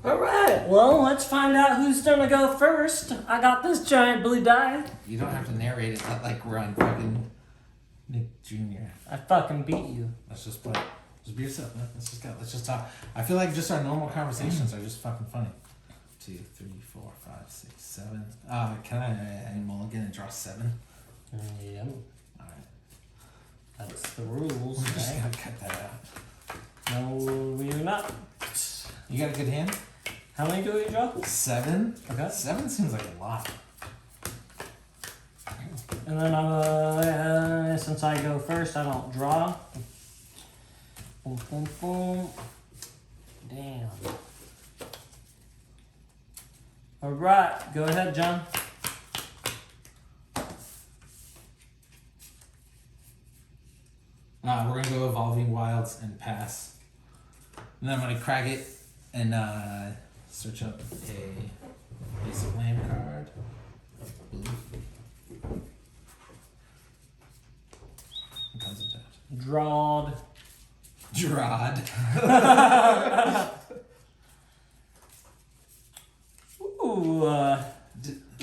Alright, well, let's find out who's gonna go first. I got this giant blue die. You don't have to narrate it, not like we're on fucking Nick Jr. I fucking beat you. Let's just play. Just be yourself, man. Let's just go. Let's just talk. I feel like just our normal conversations are just fucking funny. 2, 3, 4, 5, 6, 7. Can I mulligan and draw 7? Yeah. Alright. That's the rules, We're just right? gonna cut that out. No, we're not. You got a good hand? How many do we draw? 7? Okay. 7 seems like a lot. And then since I go first, I don't draw. Boom, boom, boom. Damn. Alright, go ahead, John. We're gonna go Evolving Wilds and pass. And then I'm gonna crack it and search up a basic land card. Blue. What comes with that? Drawed. Drawed.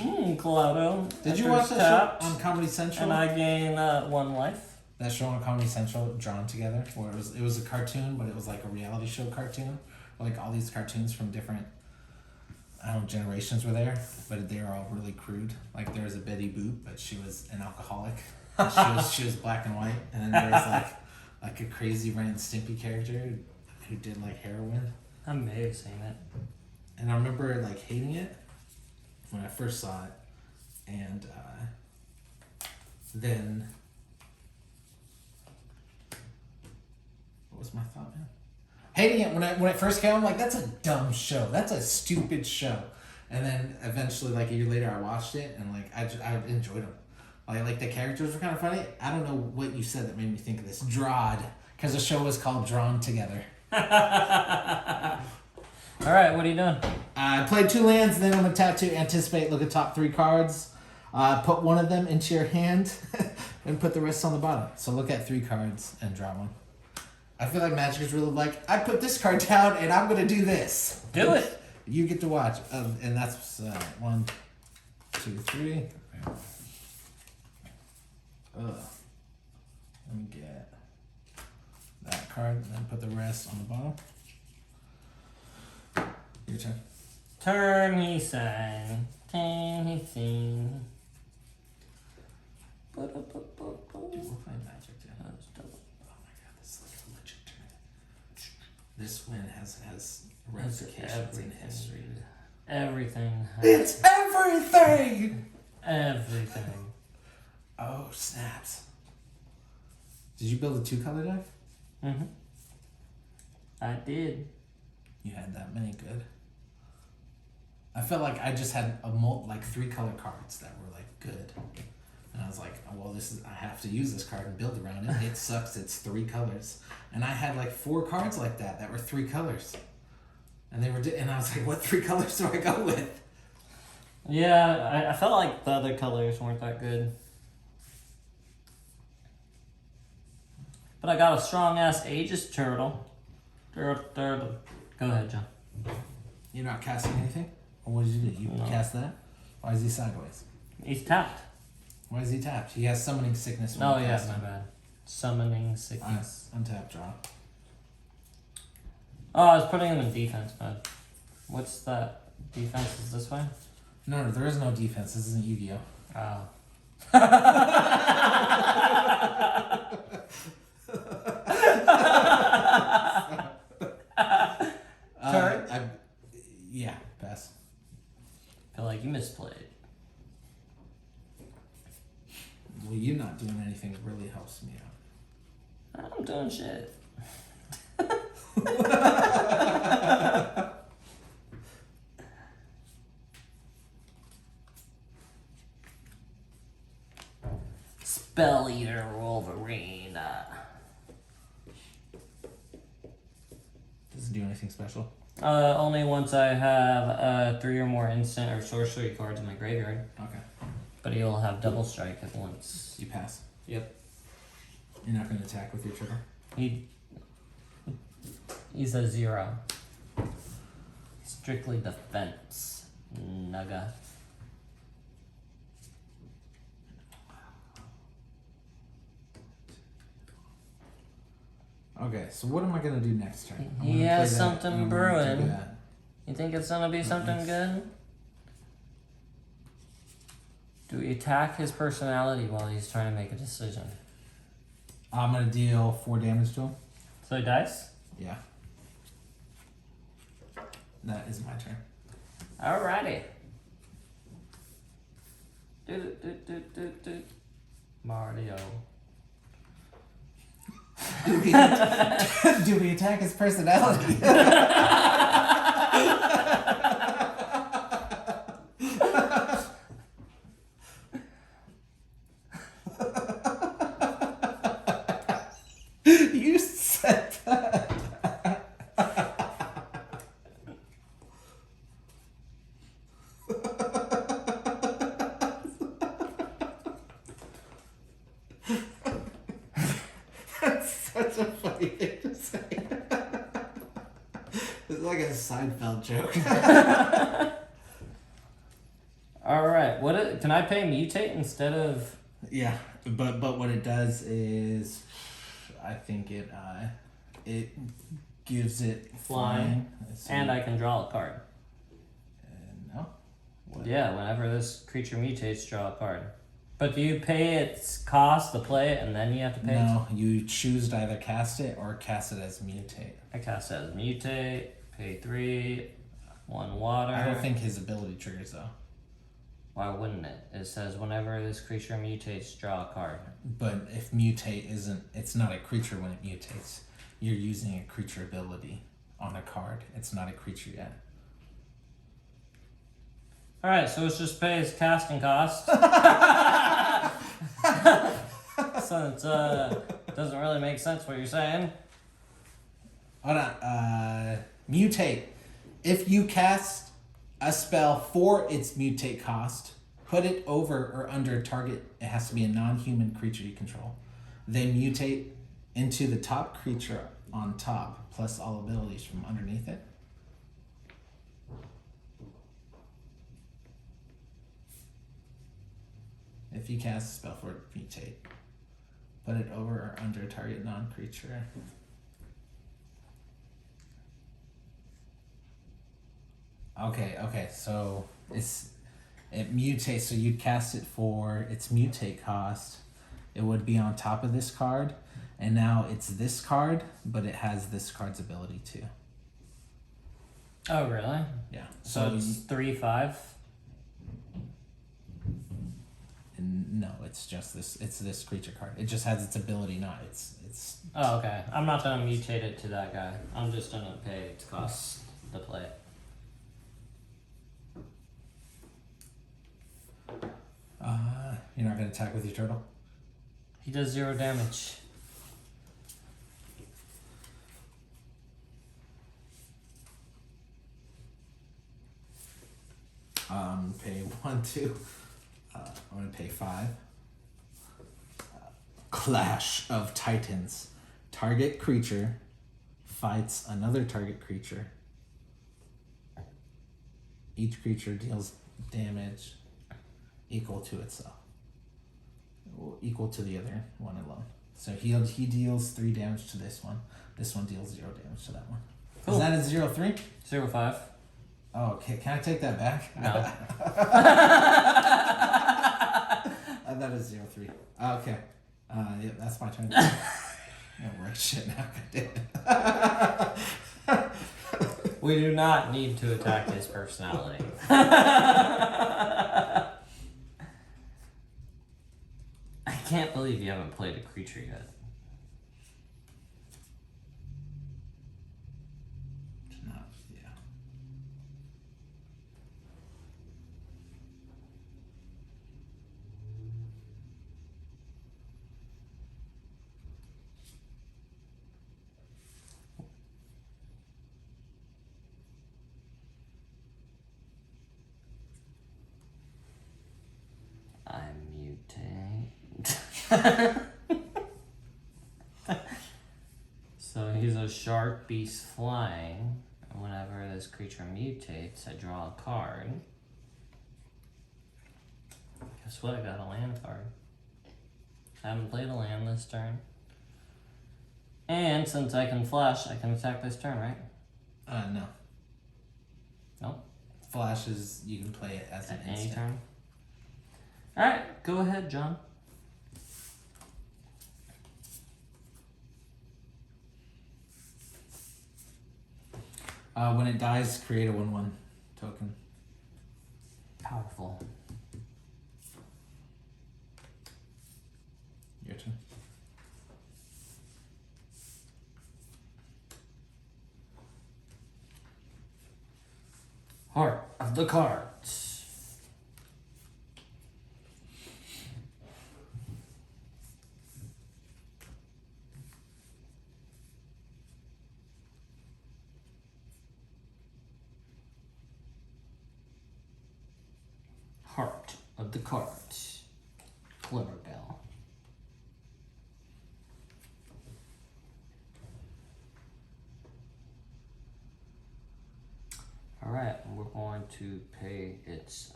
Ooh, Claudio. Did you watch that show on Comedy Central? And I gain 1 life. That show on Comedy Central, Drawn Together, where it was a cartoon, but it was like a reality show cartoon. Like all these cartoons from different, I don't know, generations were there, but they were all really crude. Like there was a Betty Boop, but she was an alcoholic. she was black and white, and then there was like a crazy Ren and Stimpy character who did like heroin. I may have seen it. And I remember like hating it when I first saw it, and then what was my thought, man? Hating it when it first came, I'm like, that's a dumb show. That's a stupid show. And then eventually, like a year later, I watched it and like I enjoyed them. Like the characters were kind of funny. I don't know what you said that made me think of this. Drawed, because the show was called Drawn Together. All right, what are you doing? I played 2 lands, and then I'm gonna tap to anticipate. Look at top 3 cards. Put one of them into your hand, and put the rest on the bottom. So look at 3 cards and draw one. I feel like Magic is really like, I put this card down, and I'm gonna do this. Do it. You get to watch, and that's 1, 2, 3. Let me get that card, and then put the rest on the bottom. Your turn. Turn, he sang. Turn, he sing. Dude, we're playing Magic, dude. Oh my god, this is like a legit turn. This win has ramifications in history. Everything. It's everything! Everything. Oh, snaps. Did you build a 2-color deck? Mm-hmm. I did. You had that many, good. I felt like I just had like 3-color cards that were like good. And I was like, oh, well, I have to use this card and build around it. It sucks, it's 3 colors. And I had like 4 cards like that were 3 colors. And and I was like, what 3 colors do I go with? Yeah, I felt like the other colors weren't that good. But I got a strong-ass Aegis Turtle. Turtle. Go ahead, John. You're not casting anything? Or what did you do? You cast that? Why is he sideways? He's tapped. Why is he tapped? He has Summoning Sickness. Oh, yeah, my bad. Summoning Sickness. Untap, draw. Oh, I was putting him in defense mode. What's that? Defense is this way? No, there is no defense. This isn't Yu-Gi-Oh! Oh. Yeah, pass. I feel like you misplayed. Well, you not doing anything really helps me out. I'm doing shit. Spell Eater Wolverine. Does it do anything special? Only once I have 3 or more instant or sorcery cards in my graveyard. Okay. But he'll have double strike at once. You pass. Yep. You're not going to attack with your trigger? He's a 0. He's Strictly defense. Nugga. Okay, so what am I gonna do next turn? I'm He gonna has play that, something and I'm gonna do brewing. that. You think it's gonna be something good? Do we attack his personality while he's trying to make a decision? I'm gonna deal 4 damage to him. So he dies? Yeah. That is my turn. Alrighty. Mario. Do we attack his personality? You said that. That's such a funny thing to say. It's like a Seinfeld joke. Alright, can I pay mutate instead of... Yeah, but what it does is, I think it gives it flying. And I can draw a card. No. What? Yeah, whenever this creature mutates, draw a card. But do you pay its cost to play it and then you have to pay No, you choose to either cast it or cast it as mutate. I cast it as mutate, pay 3, 1 water. I don't think his ability triggers though. Why wouldn't it? It says whenever this creature mutates, draw a card. But if mutate isn't, it's not a creature when it mutates. You're using a creature ability on a card. It's not a creature yet. Alright, so it's just pay its casting cost. Since doesn't really make sense what you're saying. Hold on. Mutate. If you cast a spell for its mutate cost, put it over or under target. It has to be a non-human creature you control. Then mutate into the top creature on top, plus all abilities from underneath it. If you cast a spell for it, mutate. Put it over or under target non-creature. Okay, so it mutates, so you'd cast it for its mutate cost. It would be on top of this card, and now it's this card, but it has this card's ability too. Oh, really? Yeah. So it's 3/5? No, it's just this. It's this creature card. It just has its ability, not its. Oh, okay. I'm not gonna mutate it to that guy. I'm just gonna pay its cost to play it. You're not gonna attack with your turtle? He does 0 damage. Pay 1, 2. I'm gonna pay 5. Clash of Titans. Target creature fights another target creature. Each creature deals damage equal to itself. Equal to the other one alone. So he deals 3 damage to this one. This one deals 0 damage to that one. Cool. Is that a 0/3? 0/5. Oh, okay. Can I take that back? No. I thought it was 0/3. Okay. Yeah, that's my turn. Yeah, work shit now. We do not need to attack his personality. I can't believe you haven't played a creature yet. No, yeah. I mutate. So he's a shark beast flying. And when I whenever this creature mutates, I draw a card. Guess what? I got a land card. I haven't played a land this turn. And since I can flash, I can attack this turn, right? No. Nope. Flash is, you can play it as an At any instant. turn. Alright, go ahead, John. When it dies, create a 1/1 token. Powerful. Your turn. Heart of the cards. Heart of the cards. Glimmerbell. Alright, we're going to pay its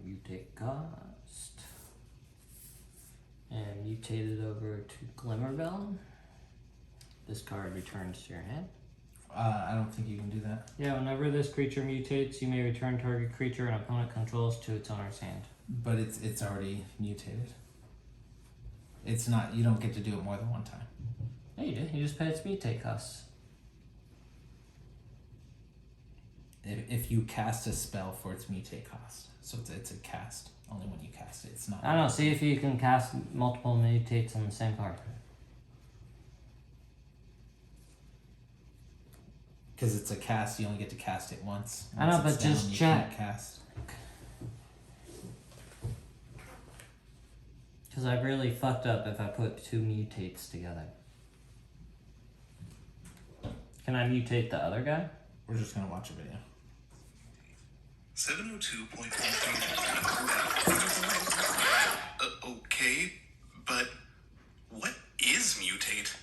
mutate cost. And mutate it over to Glimmerbell. This card returns to your hand. I don't think you can do that. Yeah, whenever this creature mutates, you may return target creature an opponent controls to its owner's hand. But it's already mutated. It's not, you don't get to do it more than one time. Yeah, you do. You just pay its mutate costs. If you cast a spell for its mutate cost. So it's a cast. Only when you cast it. It's not. I don't know. See if you can cast multiple mutates on the same card. Because it's a cast, you only get to cast it once. I know, Once but it's just down, you check. can't cast. Because I really fucked up if I put two mutates together. Can I mutate the other guy? We're just gonna watch a video. 702.13. Okay, but what is mutate?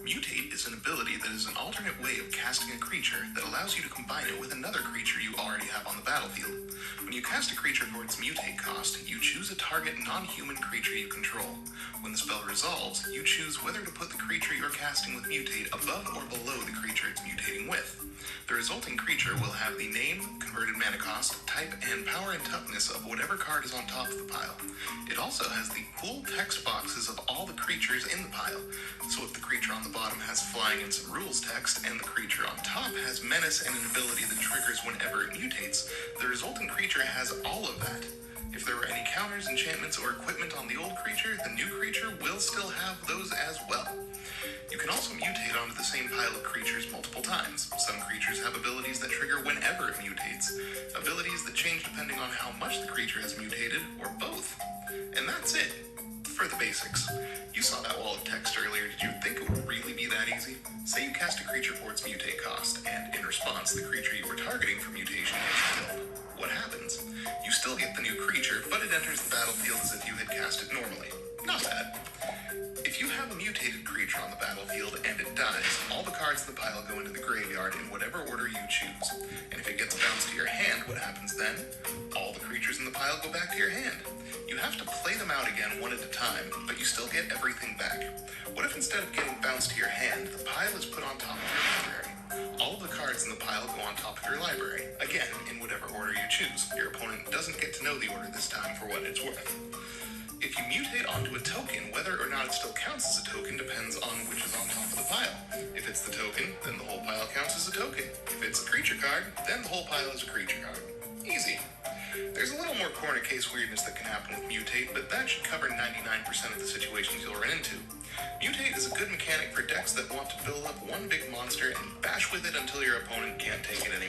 Mutate is an ability that is an alternate way of casting a creature that allows you to combine it with another creature you already have on the battlefield. When you cast a creature for its mutate cost, you choose a target non-human creature you control. When the spell resolves, you choose whether to put the creature you're casting with mutate above or below the creature it's mutating with. The resulting creature will have the name, converted mana cost, type, and power and toughness of whatever card is on top of the pile. It also has the cool text boxes of all the creatures in the pile. So if the creature on the bottom has flying and some rules text, and the creature on top has menace and an ability that triggers whenever it mutates, the resulting creature has all of that. If there were any counters, enchantments, or equipment on the old creature, the new creature will still have those as well. You can also mutate onto the same pile of creatures multiple times. Some creatures have abilities that trigger whenever it mutates, abilities that change depending on how much the creature has mutated, or both. And that's it for the basics. You saw that wall of text earlier. Did you think it would really be that easy? Say you cast a creature for its mutate cost, and in response, the creature you were targeting for mutation gets killed. What happens? You still get the new creature, but it enters the battlefield as if you had cast it normally. Not bad. If you have a mutated creature on the battlefield and it dies, all the cards in the pile go into the graveyard in whatever order you choose. And if it gets bounced to your hand, what happens then? All the creatures in the pile go back to your hand. You have to play them out again one at a time, but you still get everything back. What if instead of getting bounced to your hand, the pile is put on top of your library? All of the cards in the pile go on top of your library, again, in whatever order you choose. Your opponent doesn't get to know the order this time for what it's worth. If you mutate onto a token, whether or not it still counts as a token depends on which is on top of the pile. If it's the token, then the whole pile counts as a token. If it's a creature card, then the whole pile is a creature card. Easy. There's a little more corner case weirdness that can happen with mutate, but that should cover 99% of the situations you'll run into. Mutate is a good mechanic for decks that want to build up one big monster and bash with it until your opponent can't take it anymore.